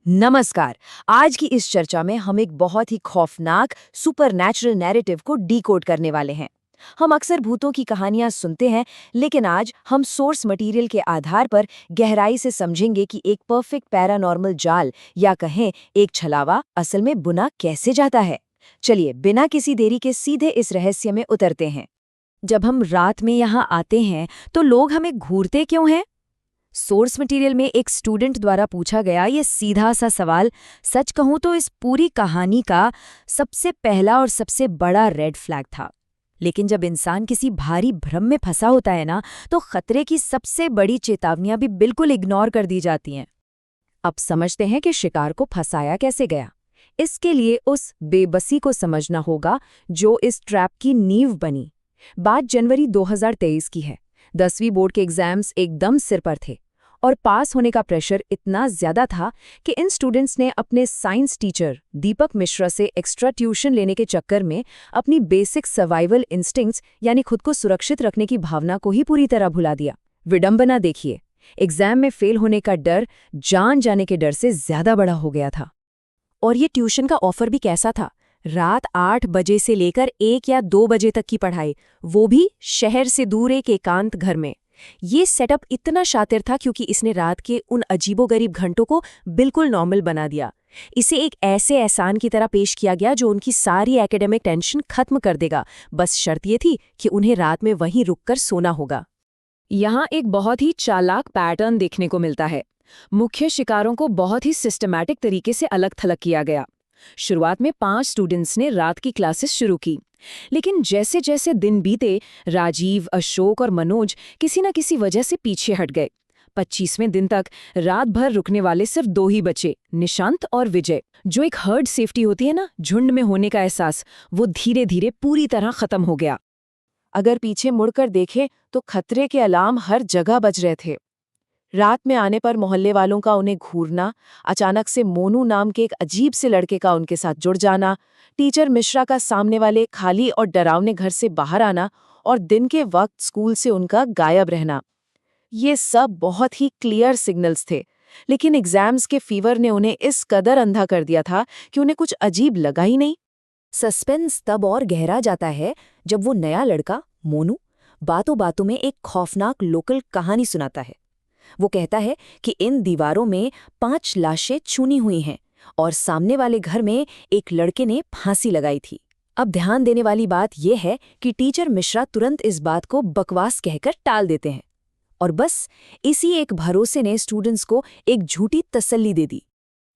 नमस्कार। आज की इस चर्चा में हम एक बहुत ही खौफनाक सुपरनैचुरल नैरेटिव को डीकोड करने वाले हैं। हम अक्सर भूतों की कहानियां सुनते हैं, लेकिन आज हम सोर्स मटेरियल के आधार पर गहराई से समझेंगे कि एक परफेक्ट पैरानॉर्मल जाल या कहें एक छलावा असल में बुना कैसे जाता है। चलिए बिना किसी देरी के सीधे इस रहस्य में उतरते हैं। जब हम रात में यहाँ आते हैं तो लोग हमें घूरते क्यों हैं? सोर्स मटेरियल में एक स्टूडेंट द्वारा पूछा गया ये सीधा सा सवाल सच कहूं तो इस पूरी कहानी का सबसे पहला और सबसे बड़ा रेड फ्लैग था। लेकिन जब इंसान किसी भारी भ्रम में फंसा होता है ना, तो खतरे की सबसे बड़ी चेतावनियां भी बिल्कुल इग्नोर कर दी जाती हैं। अब समझते हैं कि शिकार को फंसाया कैसे गया। इसके लिए उस बेबसी को समझना होगा जो इस ट्रैप की नींव बनी। बात जनवरी 2023 की है। 10वीं बोर्ड के एग्जाम्स एकदम सिर पर थे और पास होने का प्रेशर इतना ज्यादा था कि इन स्टूडेंट्स ने अपने साइंस टीचर दीपक मिश्रा से एक्स्ट्रा ट्यूशन लेने के चक्कर में अपनी बेसिक सर्वाइवल इंस्टिंक्ट्स यानी खुद को सुरक्षित रखने की भावना को ही पूरी तरह भुला दिया। विडंबना देखिए, एग्जाम में फेल होने का डर जान जाने के डर से ज्यादा बड़ा हो गया था। और ये ट्यूशन का ऑफर भी कैसा था? रात 8 बजे से लेकर 1 या 2 बजे तक की पढ़ाई, वो भी शहर से दूर एक एकांत घर में। ये सेटअप इतना शातिर था क्योंकि इसने रात के उन अजीबोगरीब घंटों को बिल्कुल नॉर्मल बना दिया। इसे एक ऐसे एहसान की तरह पेश किया गया जो उनकी सारी एकेडमिक टेंशन खत्म कर देगा। बस शर्त ये थी कि उन्हें रात में वहीं रुककर सोना होगा। यहाँ एक बहुत ही चालाक पैटर्न देखने को मिलता है। मुख्य शिकारों को बहुत ही सिस्टमैटिक तरीके से अलग थलग किया गया। शुरुआत में 5 स्टूडेंट्स ने रात की क्लासेस शुरू की, लेकिन जैसे जैसे दिन बीते राजीव, अशोक और मनोज किसी न किसी वजह से पीछे हट गए। 25वें दिन तक रात भर रुकने वाले सिर्फ 2 ही बचे, निशांत और विजय। जो एक हर्ड सेफ्टी होती है ना, झुंड में होने का एहसास, वो धीरे धीरे पूरी तरह खत्म हो गया। अगर पीछे मुड़कर देखें तो खतरे के अलार्म हर जगह बज रहे थे। रात में आने पर मोहल्ले वालों का उन्हें घूरना, अचानक से मोनू नाम के एक अजीब से लड़के का उनके साथ जुड़ जाना, टीचर मिश्रा का सामने वाले खाली और डरावने घर से बाहर आना और दिन के वक्त स्कूल से उनका गायब रहना, ये सब बहुत ही क्लियर सिग्नल्स थे। लेकिन एग्जाम्स के फीवर ने उन्हें इस कदर अंधा कर दिया था कि उन्हें कुछ अजीब लगा ही नहीं। सस्पेंस तब और गहरा जाता है जब वो नया लड़का मोनू बातों बातों में एक खौफनाक लोकल कहानी सुनाता है। वो कहता है कि इन दीवारों में 5 लाशें चुनी हुई हैं और सामने वाले घर में एक लड़के ने फांसी लगाई थी। अब ध्यान देने वाली बात यह है कि टीचर मिश्रा तुरंत इस बात को बकवास कहकर टाल देते हैं और बस इसी एक भरोसे ने स्टूडेंट्स को एक झूठी तसल्ली दे दी।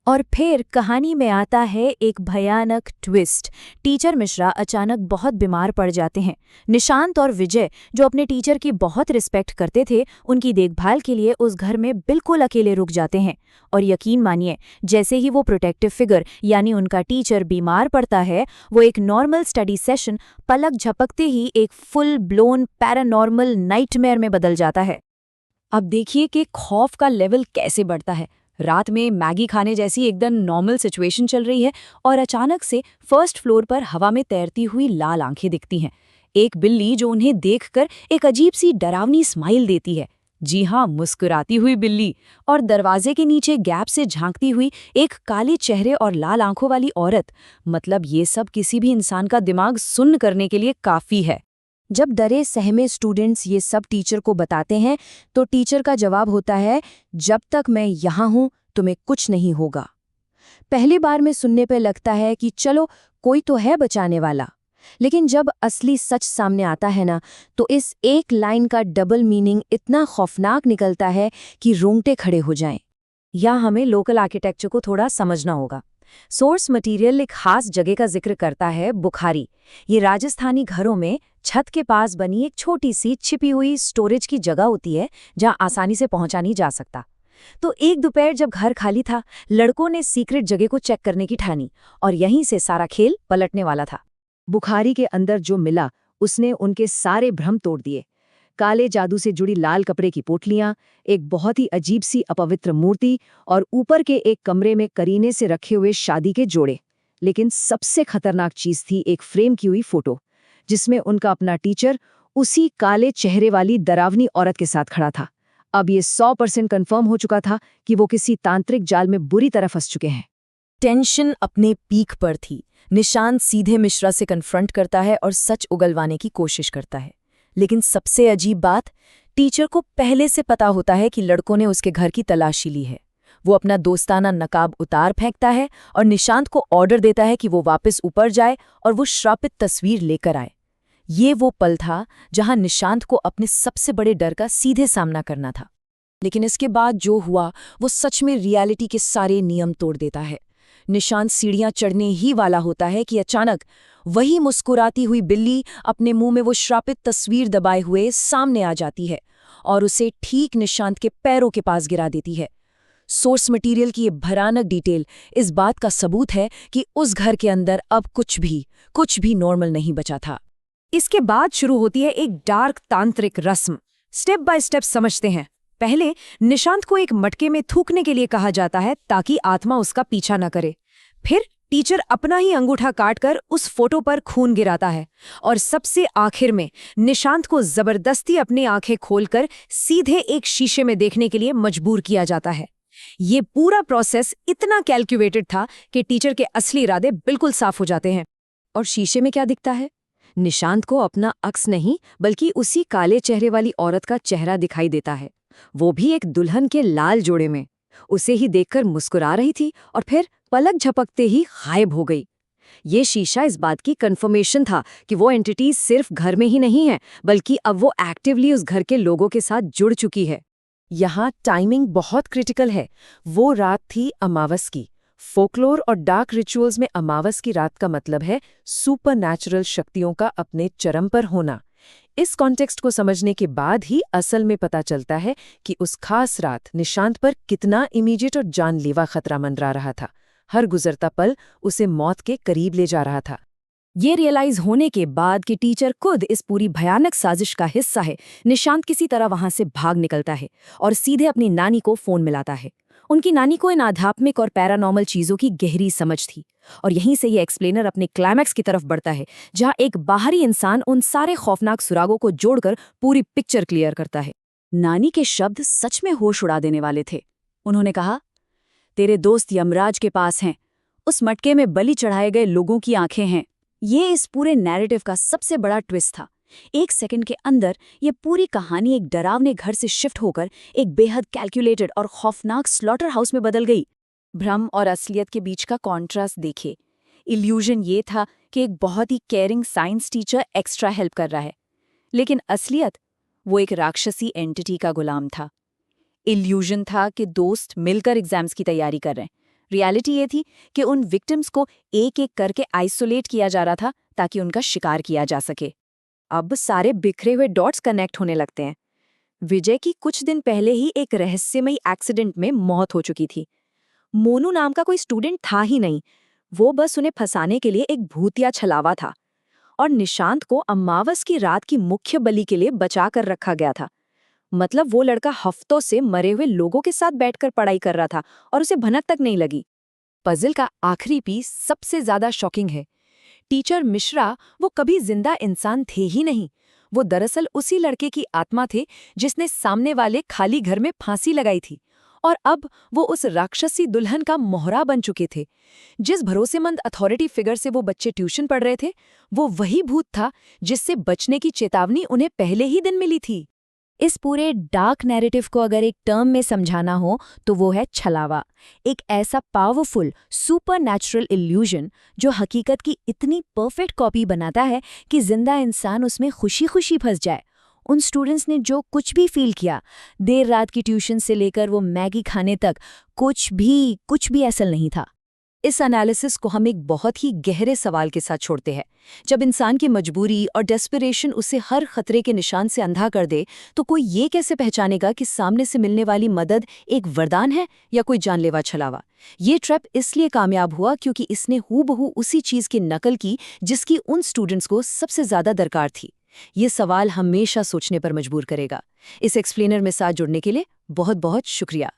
और फिर कहानी में आता है एक भयानक ट्विस्ट। टीचर मिश्रा अचानक बहुत बीमार पड़ जाते हैं। निशांत और विजय, जो अपने टीचर की बहुत रिस्पेक्ट करते थे, उनकी देखभाल के लिए उस घर में बिल्कुल अकेले रुक जाते हैं। और यकीन मानिए, जैसे ही वो प्रोटेक्टिव फिगर यानी उनका टीचर बीमार पड़ता है, वो एक नॉर्मल स्टडी सेशन पलक झपकते ही एक फुल ब्लोन पैरानॉर्मल नाइटमेयर में बदल जाता है। अब देखिए कि खौफ का लेवल कैसे बढ़ता है। रात में मैगी खाने जैसी एकदम नॉर्मल सिचुएशन चल रही है और अचानक से फर्स्ट फ्लोर पर हवा में तैरती हुई लाल आंखें दिखती हैं। एक बिल्ली जो उन्हें देखकर एक अजीब सी डरावनी स्माइल देती है। जी हाँ, मुस्कुराती हुई बिल्ली। और दरवाजे के नीचे गैप से झांकती हुई एक काले चेहरे और लाल आंखों वाली औरत। मतलब ये सब किसी भी इंसान का दिमाग सुन्न करने के लिए काफी है। जब डरे सहमे स्टूडेंट्स ये सब टीचर को बताते हैं तो टीचर का जवाब होता है, जब तक मैं यहाँ हूँ तुम्हें कुछ नहीं होगा। पहली बार में सुनने पर लगता है कि चलो कोई तो है बचाने वाला, लेकिन जब असली सच सामने आता है ना, तो इस एक लाइन का डबल मीनिंग इतना खौफनाक निकलता है कि रोंगटे खड़े हो जाएं। या हमें लोकल आर्किटेक्चर को थोड़ा समझना होगा। सोर्स मटेरियल एक खास जगह का जिक्र करता है, बुखारी। ये राजस्थानी घरों में छत के पास बनी एक छोटी सी छिपी हुई स्टोरेज की जगह होती है जहां आसानी से पहुंचा नहीं जा सकता। तो एक दोपहर जब घर खाली था, लड़कों ने सीक्रेट जगह को चेक करने की ठानी और यहीं से सारा खेल पलटने वाला था। बुखारी के अंदर जो मिला उसने उनके सारे भ्रम तोड़ दिए। काले जादू से जुड़ी लाल कपड़े की पोटलियां, एक बहुत ही अजीब सी अपवित्र मूर्ति और ऊपर के एक कमरे में करीने से रखे हुए शादी के जोड़े। लेकिन सबसे खतरनाक चीज थी एक फ्रेम की हुई फोटो, जिसमें उनका अपना टीचर उसी काले चेहरे वाली डरावनी औरत के साथ खड़ा था। अब ये 100% कंफर्म हो चुका था कि वो किसी तांत्रिक जाल में बुरी तरह फंस चुके हैं। टेंशन अपने पीक पर थी। निशांत सीधे मिश्रा से कन्फ्रंट करता है और सच उगलवाने की कोशिश करता है। लेकिन सबसे अजीब बात, टीचर को पहले से पता होता है कि लड़कों ने उसके घर की तलाशी ली है। वो अपना दोस्ताना नकाब उतार फेंकता है और निशांत को ऑर्डर देता है कि वो वापस ऊपर जाए और वो श्रापित तस्वीर लेकर आए। ये वो पल था जहां निशांत को अपने सबसे बड़े डर का सीधे सामना करना था। लेकिन इसके बाद जो हुआ वो सच में रियलिटी के सारे नियम तोड़ देता है। निशांत सीढ़ियां चढ़ने ही वाला होता है कि अचानक वही मुस्कुराती हुई बिल्ली अपने मुंह में वो श्रापित तस्वीर दबाए हुए सामने आ जाती है और उसे ठीक निशांत के पैरों के पास गिरा देती है। सोर्स मटेरियल की ये भयानक डिटेल इस बात का सबूत है कि उस घर के अंदर अब कुछ भी नॉर्मल नहीं बचा था। इसके बाद शुरू होती है एक डार्क तांत्रिक रस्म। स्टेप बाय स्टेप समझते हैं। पहले निशांत को एक मटके में थूकने के लिए कहा जाता है ताकि आत्मा उसका पीछा न करे। फिर टीचर अपना ही अंगूठा काटकर उस फोटो पर खून गिराता है और सबसे आखिर में निशांत को जबरदस्ती अपनी आंखें खोलकर सीधे एक शीशे में देखने के लिए मजबूर किया जाता है। ये पूरा प्रोसेस इतना कैलकुलेटेड था कि टीचर के असली इरादे बिल्कुल साफ हो जाते हैं। और शीशे में क्या दिखता है? निशांत को अपना अक्स नहीं बल्कि उसी काले चेहरे वाली औरत का चेहरा दिखाई देता है, वो भी एक दुल्हन के लाल जोड़े में। उसे ही देखकर मुस्कुरा रही थी और फिर पलक झपकते ही गायब हो गई। ये शीशा इस बात की कंफर्मेशन था कि वो एंटिटी सिर्फ घर में ही नहीं है बल्कि अब वो एक्टिवली उस घर के लोगों के साथ जुड़ चुकी है। यहाँ टाइमिंग बहुत क्रिटिकल है। वो रात थी अमावस की। फोकलोर और डार्क रिचुअल्स में अमावस की रात का मतलब है सुपरनैचुरल शक्तियों का अपने चरम पर होना। इस कॉन्टेक्स्ट को समझने के बाद ही असल में पता चलता है कि उस खास रात निशांत पर कितना इमीडिएट और जानलेवा खतरा मंडरा रहा था। हर गुजरता पल उसे मौत के करीब ले जा रहा था। ये रियलाइज होने के बाद कि टीचर खुद इस पूरी भयानक साजिश का हिस्सा है, निशांत किसी तरह वहां से भाग निकलता है और सीधे अपनी नानी को फोन मिलाता है। उनकी नानी को इन आध्यात्मिक और पैरानॉर्मल चीजों की गहरी समझ थी और यहीं से ये एक्सप्लेनर अपने क्लाइमैक्स की तरफ बढ़ता है, जहां एक बाहरी इंसान उन सारे खौफनाक सुरागों को जोड़कर पूरी पिक्चर क्लियर करता है। नानी के शब्द सच में होश उड़ा देने वाले थे। उन्होंने कहा, तेरे दोस्त यमराज के पास हैं, उस मटके में बलि चढ़ाए गए लोगों की आंखें हैं। ये इस पूरे नैरेटिव का सबसे बड़ा ट्विस्ट था। एक सेकंड के अंदर ये पूरी कहानी एक डरावने घर से शिफ्ट होकर एक बेहद कैलकुलेटेड और खौफनाक स्लॉटर हाउस में बदल गई। भ्रम और असलियत के बीच का कॉन्ट्रास्ट देखिए। इल्यूजन ये था कि एक बहुत ही caring science teacher extra help कर रहा है, लेकिन असलियत वो एक राक्षसी एंटिटी का गुलाम था। इल्यूजन था कि दोस्त मिलकर एग्जाम्स की तैयारी कर रहे हैं। रियलिटी ये थी कि उन विक्टिम्स को एक एक करके आइसोलेट किया जा रहा था ताकि उनका शिकार किया जा सके। अब सारे बिखरे हुए डॉट्स कनेक्ट होने लगते हैं। विजय की कुछ दिन पहले ही एक रहस्यमयी एक्सीडेंट में मौत हो चुकी थी। मोनू नाम का कोई स्टूडेंट था ही नहीं, वो बस उन्हें फंसाने के लिए एक भूतिया छलावा था। और निशांत को अमावस की रात की मुख्य बलि के लिए बचा कर रखा गया था। मतलब वो लड़का हफ्तों से मरे हुए लोगों के साथ बैठकर पढ़ाई कर रहा था और उसे भनक तक नहीं लगी। पजल का आखिरी पीस सबसे ज्यादा शॉकिंग है। टीचर मिश्रा वो कभी जिंदा इंसान थे ही नहीं। वो दरअसल उसी लड़के की आत्मा थे जिसने सामने वाले खाली घर में फांसी लगाई थी, और अब वो उस राक्षसी दुल्हन का मोहरा बन चुके थे। जिस भरोसेमंद अथॉरिटी फिगर से वो बच्चे ट्यूशन पढ़ रहे थे, वो वही भूत था जिससे बचने की चेतावनी उन्हें पहले ही दिन मिली थी। इस पूरे डार्क नैरेटिव को अगर एक टर्म में समझाना हो तो वो है छलावा। एक ऐसा पावरफुल सुपरनैचुरल इल्यूजन जो हकीकत की इतनी परफेक्ट कॉपी बनाता है कि जिंदा इंसान उसमें खुशी खुशी फंस जाए। उन स्टूडेंट्स ने जो कुछ भी फील किया, देर रात की ट्यूशन से लेकर वो मैगी खाने तक, कुछ भी असल नहीं था। इस एनालिसिस को हम एक बहुत ही गहरे सवाल के साथ छोड़ते हैं। जब इंसान की मजबूरी और डेस्परेशन उसे हर खतरे के निशान से अंधा कर दे, तो कोई ये कैसे पहचानेगा कि सामने से मिलने वाली मदद एक वरदान है या कोई जानलेवा छलावा? ये ट्रैप इसलिए कामयाब हुआ क्योंकि इसने हूबहू उसी चीज की नकल की जिसकी उन स्टूडेंट्स को सबसे ज्यादा दरकार थी। ये सवाल हमेशा सोचने पर मजबूर करेगा। इस एक्सप्लेनर में साथ जुड़ने के लिए बहुत बहुत शुक्रिया।